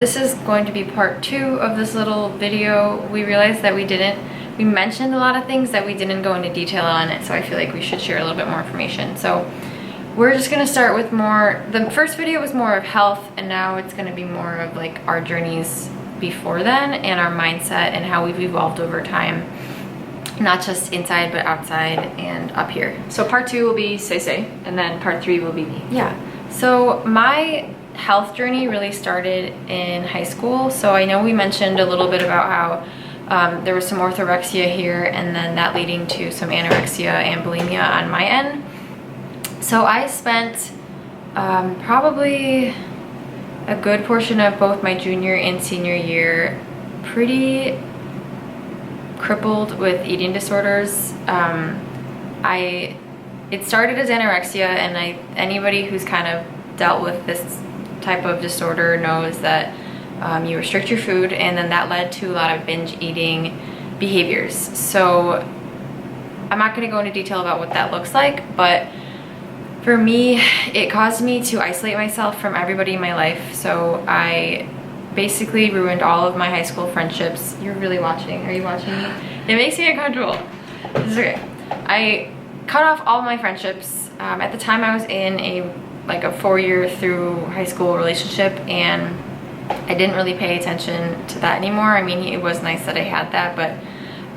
This is going to be part 2 of this little video. We realized that we mentioned a lot of things that we didn't go into detail on it, so I feel like we should share a little bit more information. So we're just gonna start with the first video was more of health, and now it's gonna be more of like our journeys before then and our mindset and how we've evolved over time, not just inside but outside and up here. So part 2 will be Say, and then part 3 will be me. Yeah, so my health journey really started in high school. So I know we mentioned a little bit about how there was some orthorexia here, and then that leading to some anorexia and bulimia on my end. So I spent probably a good portion of both my junior and senior year pretty crippled with eating disorders. It started as anorexia, and anybody who's kind of dealt with this type of disorder knows that you restrict your food, and then that led to a lot of binge eating behaviors. So I'm not going to go into detail about what that looks like, but for me, it caused me to isolate myself from everybody in my life. So I basically ruined all of my high school friendships. You're really watching. Are you watching me? It makes me uncomfortable. This is okay. I cut off all of my friendships. At the time, I was in a 4-year through high school relationship, and I didn't really pay attention to that anymore. I mean, it was nice that I had that, but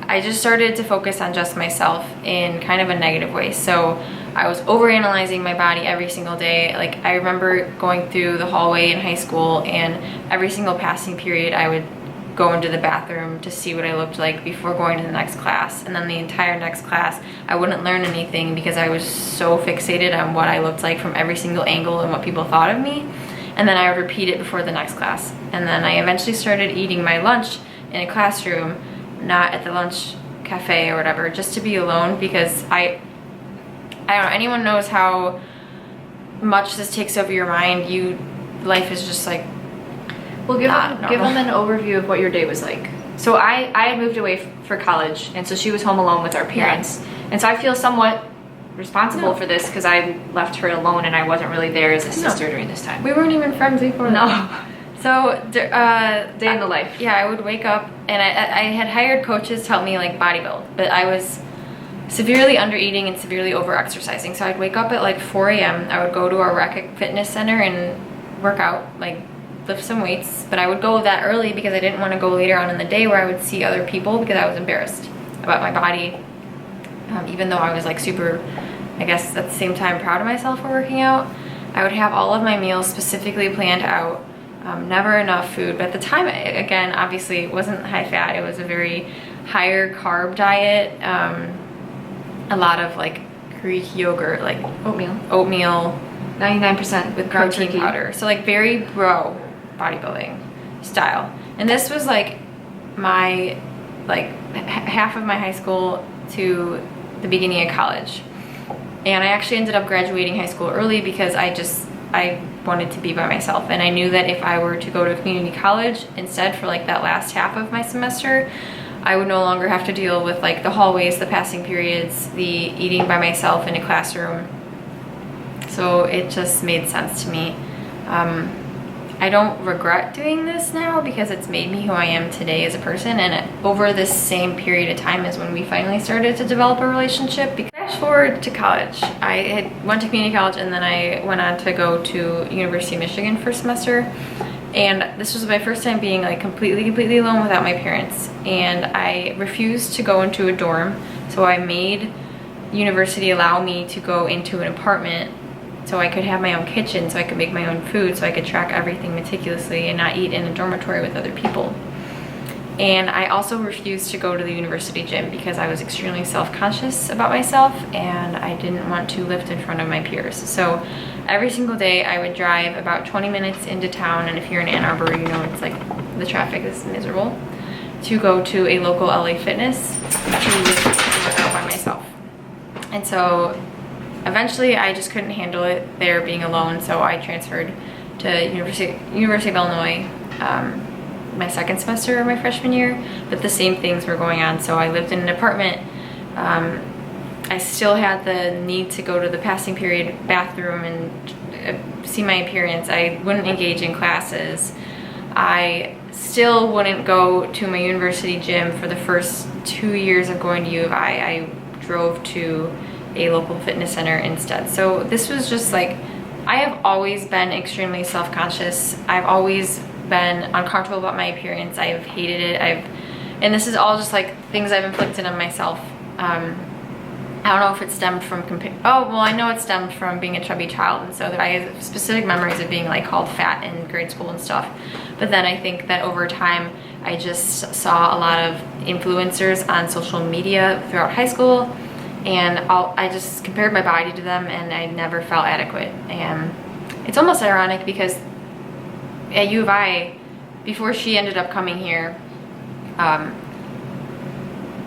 I just started to focus on just myself in kind of a negative way. So I was overanalyzing my body every single day. Like, I remember going through the hallway in high school, and every single passing period I would go into the bathroom to see what I looked like before going to the next class. And then the entire next class, I wouldn't learn anything because I was so fixated on what I looked like from every single angle and what people thought of me. And then I would repeat it before the next class. And then I eventually started eating my lunch in a classroom, not at the lunch cafe or whatever, just to be alone, because I don't know, anyone knows how much this takes over your mind. Life is just like, well, give them an overview of what your day was like. So I had moved away for college, and so she was home alone with our parents. Yeah. And so I feel somewhat responsible for this because I left her alone and I wasn't really there as a sister during this time. We weren't even friends before that. So day in the life. Yeah, I would wake up, and I had hired coaches to help me like body build, but I was severely under eating and severely over exercising. So I'd wake up at like 4 a.m. I would go to our rec fitness center and work out, like lift some weights, but I would go that early because I didn't want to go later on in the day where I would see other people, because I was embarrassed about my body, even though I was like super, I guess at the same time, proud of myself for working out. I would have all of my meals specifically planned out, never enough food, but at the time, again, obviously it wasn't high fat, it was a very higher carb diet, a lot of like Greek yogurt, like oatmeal 99% with protein powder, so like very bro bodybuilding style. And this was like my half of my high school to the beginning of college, and I actually ended up graduating high school early because I wanted to be by myself, and I knew that if I were to go to community college instead for like that last half of my semester, I would no longer have to deal with like the hallways, the passing periods, the eating by myself in a classroom. So it just made sense to me. I don't regret doing this now because it's made me who I am today as a person, and over this same period of time is when we finally started to develop a relationship. Fast forward to college. I went to community college, and then I went on to go to University of Michigan for a semester, and this was my first time being like completely alone without my parents, and I refused to go into a dorm, so I made university allow me to go into an apartment so I could have my own kitchen, so I could make my own food, so I could track everything meticulously and not eat in a dormitory with other people. And I also refused to go to the university gym because I was extremely self-conscious about myself, and I didn't want to lift in front of my peers. So every single day I would drive about 20 minutes into town, and if you're in Ann Arbor, you know it's like the traffic is miserable, to go to a local LA Fitness to work out by myself. And so eventually I just couldn't handle it there being alone, so I transferred to University of Illinois my second semester of my freshman year, but the same things were going on. So I lived in an apartment. I still had the need to go to the passing period bathroom and see my appearance. I wouldn't engage in classes. I still wouldn't go to my university gym for the first 2 years of going to U of I. I drove to a local fitness center instead. So this was just like, I have always been extremely self-conscious. I've always been uncomfortable about my appearance. I've hated it. And this is all just like things I've inflicted on myself. I don't know if it stemmed from, I know it stemmed from being a chubby child, and so that I have specific memories of being like called fat in grade school and stuff. But then I think that over time, I just saw a lot of influencers on social media throughout high school, and I just compared my body to them, and I never felt adequate. And it's almost ironic because at U of I, before she ended up coming here,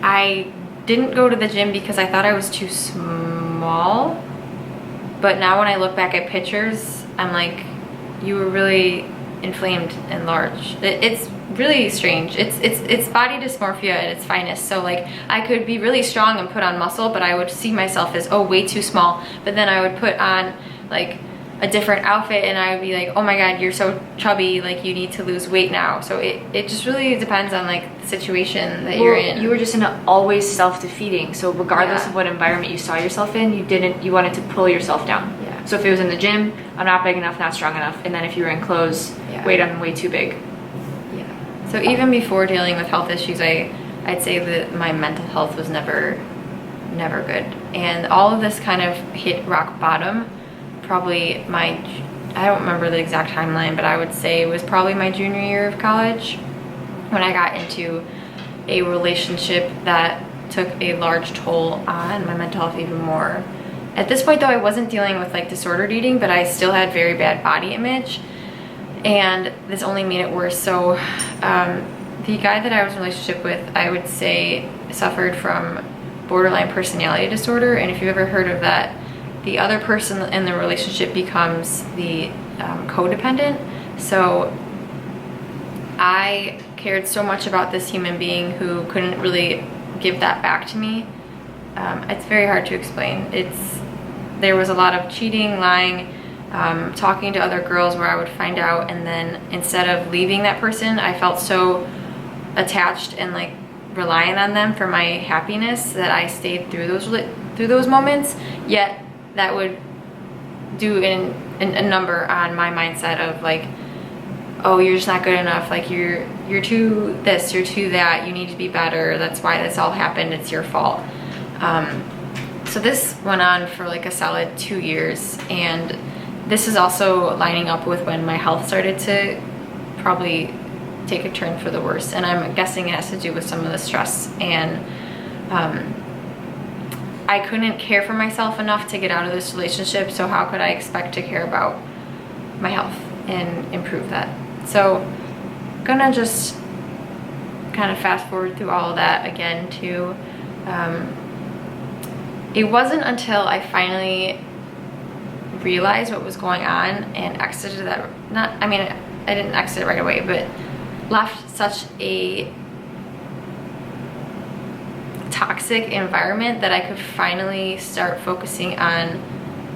I didn't go to the gym because I thought I was too small. But now when I look back at pictures, I'm like, you were really inflamed and large. It's really strange. It's body dysmorphia at its finest. So like, I could be really strong and put on muscle, but I would see myself as, oh, way too small. But then I would put on like a different outfit and I would be like, oh my god, you're so chubby, like you need to lose weight now. So it just really depends on like the situation that you're in. You were just in an always self-defeating, so regardless of what environment you saw yourself in, you wanted to pull yourself down. Yeah. So if it was in the gym, I'm not big enough, not strong enough, and then if you were in clothes, wait, I'm way too big. Yeah. So even before dealing with health issues, I'd say that my mental health was never good. And all of this kind of hit rock bottom probably I don't remember the exact timeline, but I would say it was probably my junior year of college when I got into a relationship that took a large toll on my mental health even more. At this point though, I wasn't dealing with like disordered eating, but I still had very bad body image, and this only made it worse. So the guy that I was in a relationship with, I would say, suffered from borderline personality disorder, and if you've ever heard of that, the other person in the relationship becomes the codependent. So I cared so much about this human being who couldn't really give that back to me. It's very hard to explain. There was a lot of cheating, lying, talking to other girls where I would find out, and then instead of leaving that person, I felt so attached and like reliant on them for my happiness that I stayed through those moments. Yet that would do a number on my mindset of like, oh, you're just not good enough, like you're too this, you're too that, you need to be better, that's why this all happened, it's your fault. So this went on for like a solid 2 years, and this is also lining up with when my health started to probably take a turn for the worse, and I'm guessing it has to do with some of the stress. And I couldn't care for myself enough to get out of this relationship, so how could I expect to care about my health and improve that? So I'm gonna just kind of fast forward through all of that again too. It wasn't until I finally realized what was going on and exited that, I didn't exit it right away, but left such a toxic environment that I could finally start focusing on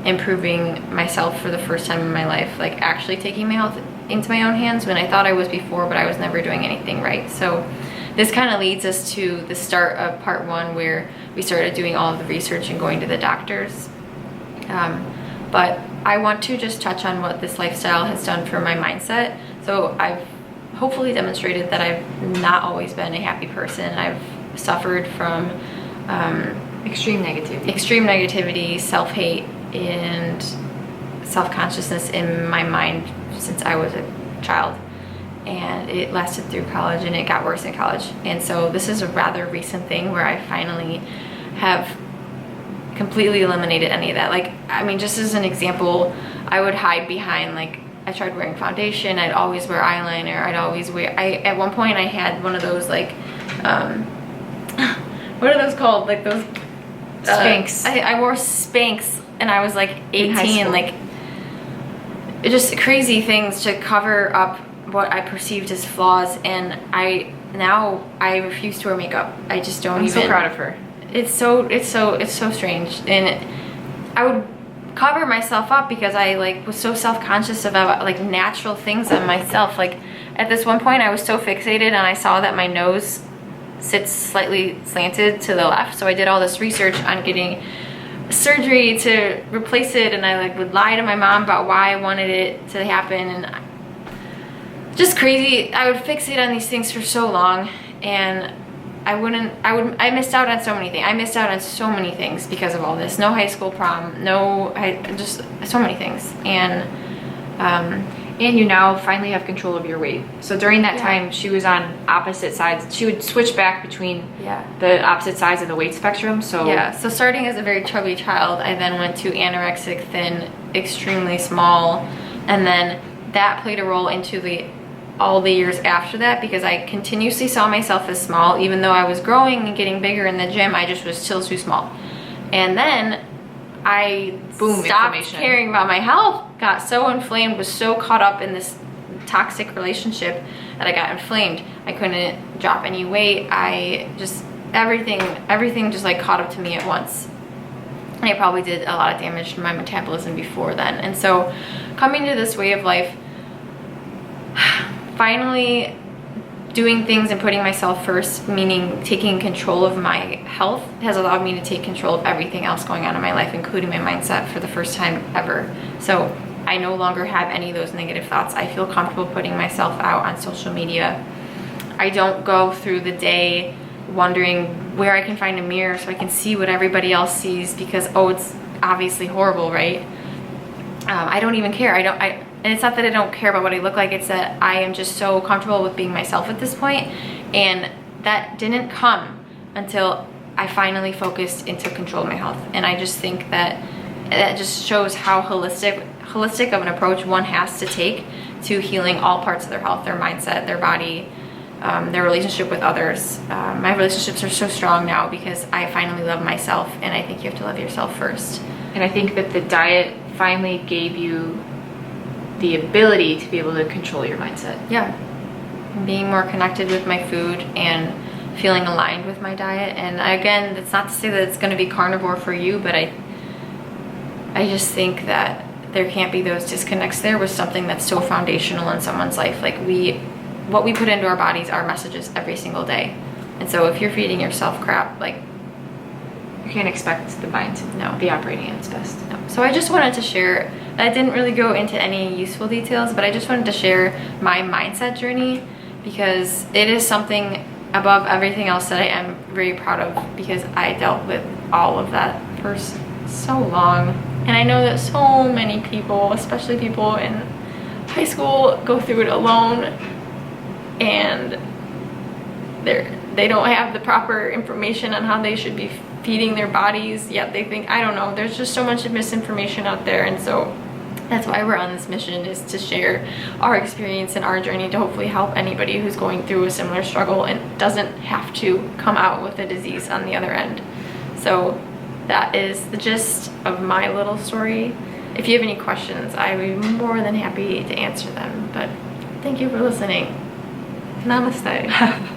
improving myself for the first time in my life, like actually taking my health into my own hands, when I thought I was before, but I was never doing anything right. So this kind of leads us to the start of part 1, where we started doing all of the research and going to the doctors. But I want to just touch on what this lifestyle has done for my mindset. So I've hopefully demonstrated that I've not always been a happy person. I've suffered from extreme negativity, self-hate, and self-consciousness in my mind since I was a child, and it lasted through college, and it got worse in college. And so this is a rather recent thing where I finally have completely eliminated any of that. Like, I mean, just as an example, I would hide behind, like, I tried wearing foundation, I'd always wear eyeliner, at one point I had one of those like what are those called? Like those Spanx. I wore Spanx, and I was like 18, like just crazy things to cover up what I perceived as flaws. And now I refuse to wear makeup. I just don't. I'm so proud of her. It's so strange, and I would cover myself up because I like was so self-conscious about like natural things on myself. Like at this one point I was so fixated, and I saw that my nose sits slightly slanted to the left, so I did all this research on getting surgery to replace it, and I like would lie to my mom about why I wanted it to happen, and just crazy. I would fixate on these things for so long, and I missed out on so many things. I missed out on so many things because of all this. No high school prom, just so many things. And you now finally have control of your weight. So during that time, she was on opposite sides. She would switch back between the opposite sides of the weight spectrum. So so starting as a very chubby child, I then went to anorexic, thin, extremely small, and then that played a role into all the years after that, because I continuously saw myself as small. Even though I was growing and getting bigger in the gym, I just was still too small. And then I stopped caring about my health, got so inflamed, was so caught up in this toxic relationship that I got inflamed. I couldn't drop any weight. Everything just like caught up to me at once. And I probably did a lot of damage to my metabolism before then. And so coming to this way of life, finally doing things and putting myself first, meaning taking control of my health, has allowed me to take control of everything else going on in my life, including my mindset, for the first time ever. So I no longer have any of those negative thoughts. I feel comfortable putting myself out on social media. I don't go through the day wondering where I can find a mirror so I can see what everybody else sees, because it's obviously horrible, right? I don't even care. And it's not that I don't care about what I look like, it's that I am just so comfortable with being myself at this point. And that didn't come until I finally focused and took control of my health. And I just think that just shows how holistic of an approach one has to take to healing all parts of their health, their mindset, their body, their relationship with others. My relationships are so strong now because I finally love myself, and I think you have to love yourself first. And I think that the diet finally gave you the ability to be able to control your mindset. Yeah. Being more connected with my food and feeling aligned with my diet. And again, that's not to say that it's going to be carnivore for you, but I just think that there can't be those disconnects there with something that's so foundational in someone's life. Like what we put into our bodies are messages every single day. And so if you're feeding yourself crap, like, you can't expect the mind to be operating at its best. No. So I just wanted to share, I didn't really go into any useful details, but I just wanted to share my mindset journey, because it is something above everything else that I am very proud of, because I dealt with all of that for so long. And I know that so many people, especially people in high school, go through it alone, and they don't have the proper information on how they should be feeding their bodies, yet they think, I don't know, there's just so much misinformation out there. And so that's why we're on this mission, is to share our experience and our journey to hopefully help anybody who's going through a similar struggle and doesn't have to come out with a disease on the other end. So that is the gist of my little story. If you have any questions, I would be more than happy to answer them. But thank you for listening. Namaste.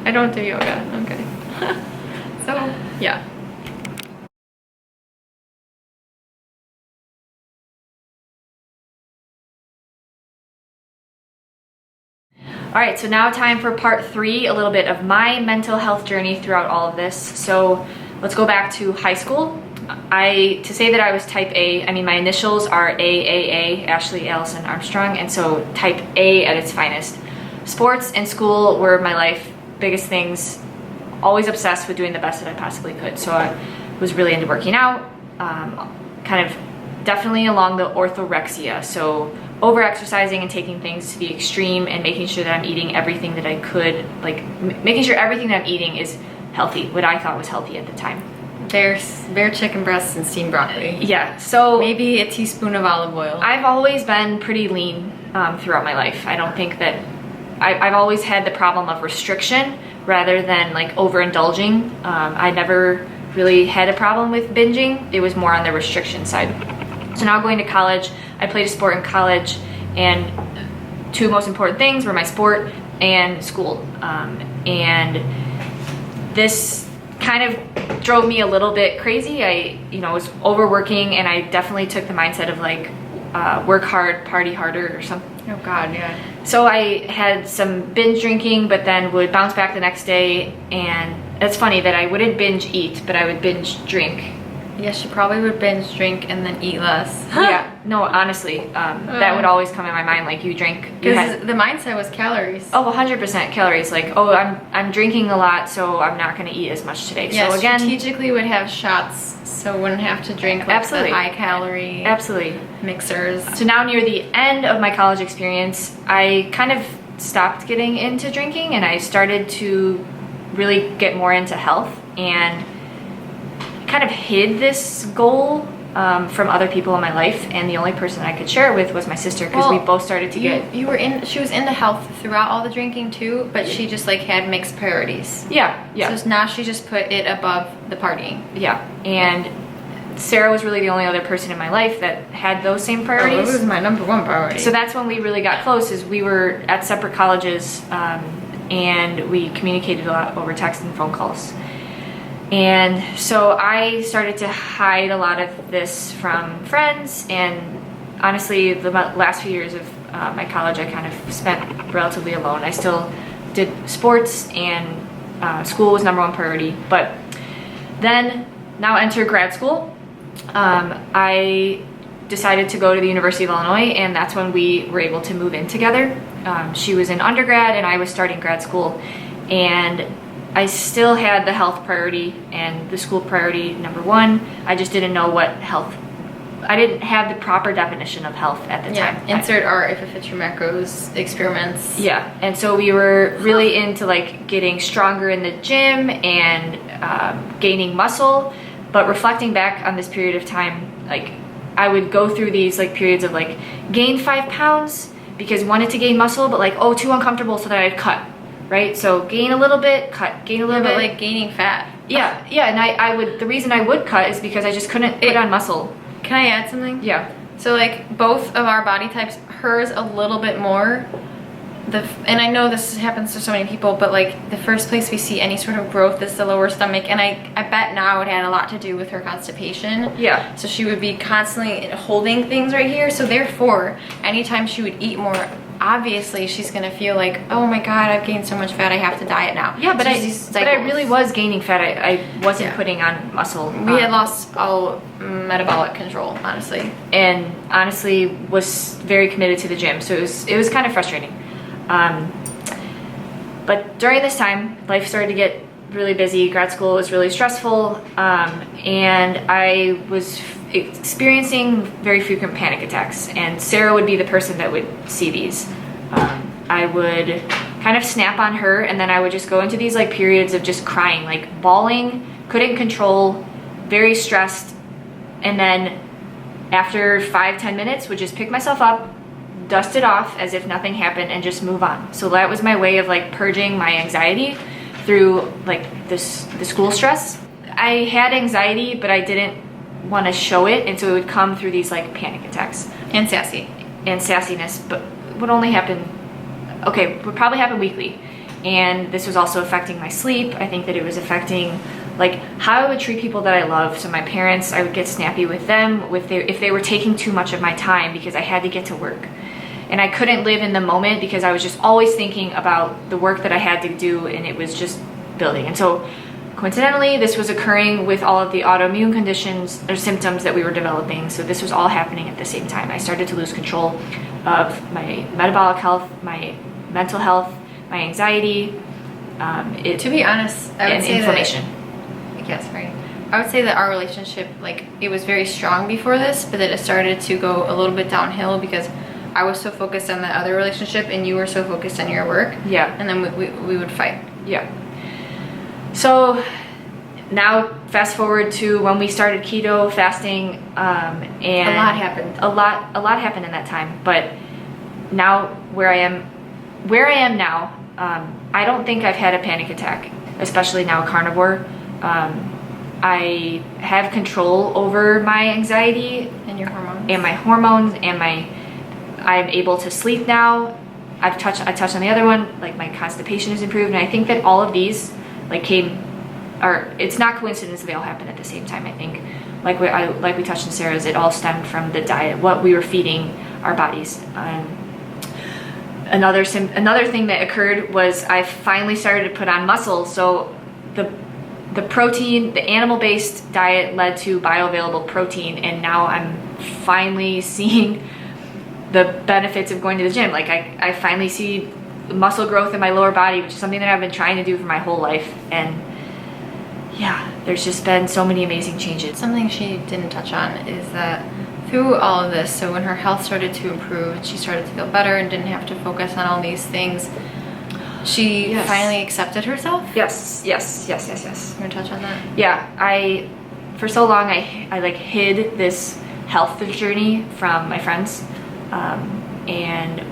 I don't do yoga. Okay. So yeah. All right, so now time for part 3, a little bit of my mental health journey throughout all of this. So let's go back to high school. To say that I was type A, I mean, my initials are AAA, Ashley Allison Armstrong, and so type A at its finest. Sports and school were my life biggest things, always obsessed with doing the best that I possibly could. So I was really into working out, kind of definitely along the orthorexia, so over-exercising and taking things to the extreme and making sure that I'm eating everything that I could, like making sure everything that I'm eating is healthy, what I thought was healthy at the time. Bare chicken breasts and steamed broccoli. Yeah, so maybe a teaspoon of olive oil. I've always been pretty lean throughout my life. I don't think that, I've always had the problem of restriction rather than like overindulging. I never really had a problem with binging. It was more on the restriction side. So now going to college, I played a sport in college, and 2 most important things were my sport and school. And this kind of drove me a little bit crazy. I was overworking, and I definitely took the mindset of like, work hard, party harder or something. Oh God, yeah. So I had some binge drinking, but then would bounce back the next day. And it's funny that I wouldn't binge eat, but I would binge drink. Yes, you probably would binge drink and then eat less. Yeah, no, honestly, that would always come in my mind. Like you drink, because the mindset was calories. Oh, 100% calories. Like, oh, I'm drinking a lot, so I'm not going to eat as much today. Yeah, so again, strategically would have shots, so wouldn't have to drink like absolutely the high calorie mixers. So now near the end of my college experience, I kind of stopped getting into drinking, and I started to really get more into health, and kind of hid this goal from other people in my life, and the only person I could share it with was my sister, because we both started to she was into health throughout all the drinking too, but she just like had mixed priorities. Yeah. So now she just put it above the partying. Yeah, and Sarah was really the only other person in my life that had those same priorities. It was my number one priority. So that's when we really got close, is we were at separate colleges, and we communicated a lot over text and phone calls. And so I started to hide a lot of this from friends, and honestly, the last few years of my college, I kind of spent relatively alone. I still did sports, and school was number one priority. But then, now enter grad school. I decided to go to the University of Illinois, and that's when we were able to move in together. She was in undergrad, and I was starting grad school, and I still had the health priority and the school priority number one. I just didn't know what health, I didn't have the proper definition of health at the time. Insert our if it fits your macros experiments. Yeah, and so we were really into like getting stronger in the gym and gaining muscle. But reflecting back on this period of time, like I would go through these like periods of like gain 5 pounds because wanted to gain muscle, but like, oh, too uncomfortable, so that I'd cut. Right, so gain a little bit, cut, gain a little bit. But like gaining fat. Yeah, and I would, the reason I would cut is because I just couldn't put on muscle. Can I add something? Yeah. So like both of our body types, hers a little bit more. And I know this happens to so many people, but like the first place we see any sort of growth is the lower stomach, and I bet now it had a lot to do with her constipation. Yeah. So she would be constantly holding things right here, so therefore anytime she would eat more, obviously she's gonna feel like, oh my god, I've gained so much fat, I have to diet now. Yeah, but I really was gaining fat. I wasn't putting on muscle. We had lost all metabolic control, honestly, and honestly was very committed to the gym. So it was kind of frustrating. But during this time, life started to get really busy. Grad school was really stressful, and I was experiencing very frequent panic attacks, and Sarah would be the person that would see these. I would kind of snap on her, and then I would just go into these like periods of just crying, like bawling, couldn't control, very stressed, and then after 5-10 minutes would just pick myself up, dust it off as if nothing happened, and just move on. So that was my way of like purging my anxiety through like the school stress. I had anxiety, but I didn't want to show it, and so it would come through these like panic attacks and sassiness, but would only happen, would probably happen weekly. And this was also affecting my sleep. I think that it was affecting like how I would treat people that I love. So my parents, I would get snappy with them if they were taking too much of my time because I had to get to work, and I couldn't live in the moment because I was just always thinking about the work that I had to do, and it was just building. And so coincidentally, this was occurring with all of the autoimmune conditions or symptoms that we were developing. So this was all happening at the same time. I started to lose control of my metabolic health, my mental health, my anxiety. To be honest, I would say inflammation. I would say that our relationship, like, it was very strong before this, but that it started to go a little bit downhill because I was so focused on the other relationship and you were so focused on your work. Yeah. And then we would fight. Yeah. So now fast forward to when we started keto fasting, and a lot happened. A lot happened in that time. But now where I am now, I don't think I've had a panic attack, especially now Carnivore. I have control over my anxiety and your hormones and my hormones, and I'm able to sleep now. I touched on the other one, like my constipation is improved, and I think that all of these like it's not coincidence that they all happened at the same time. I think like we touched on Sarah's, it all stemmed from the diet, what we were feeding our bodies. Another thing that occurred was I finally started to put on muscle. So the protein, the animal-based diet led to bioavailable protein, and now I'm finally seeing the benefits of going to the gym. Like I finally see muscle growth in my lower body, which is something that I've been trying to do for my whole life. And yeah, there's just been so many amazing changes. Something she didn't touch on is that through all of this, so when her health started to improve and she started to feel better and didn't have to focus on all these things, she finally accepted herself. Yes. You want to touch on that? Yeah, for so long I like hid this health journey from my friends, and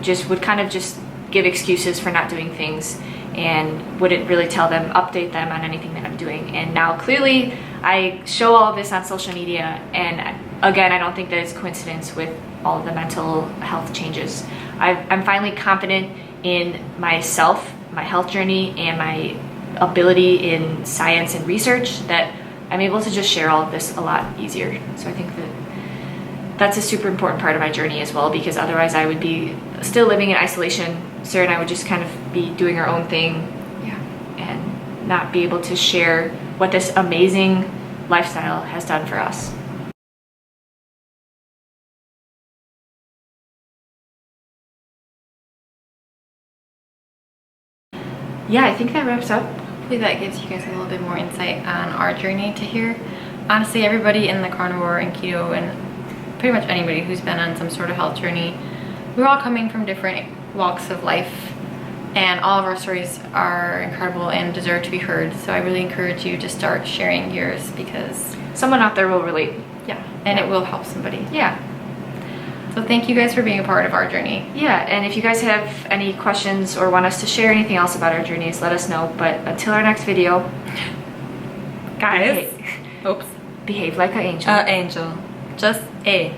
just would kind of just give excuses for not doing things, and wouldn't really update them on anything that I'm doing. And now clearly I show all of this on social media, and again, I don't think that it's coincidence with all of the mental health changes. I'm finally confident in myself, my health journey, and my ability in science and research, that I'm able to just share all of this a lot easier. So I think that's a super important part of my journey as well, because otherwise I would be still living in isolation. Sarah and I would just kind of be doing our own thing, and not be able to share what this amazing lifestyle has done for us. Yeah, I think that wraps up. Hopefully that gives you guys a little bit more insight on our journey to here. Honestly, everybody in the carnivore and keto, and pretty much anybody who's been on some sort of health journey, we're all coming from different walks of life, and all of our stories are incredible and deserve to be heard. So I really encourage you to start sharing yours, because someone out there will relate. And it will help somebody. So thank you guys for being a part of our journey. And if you guys have any questions or want us to share anything else about our journeys, let us know. But until our next video, guys, behave like an angel. Angel. Just A.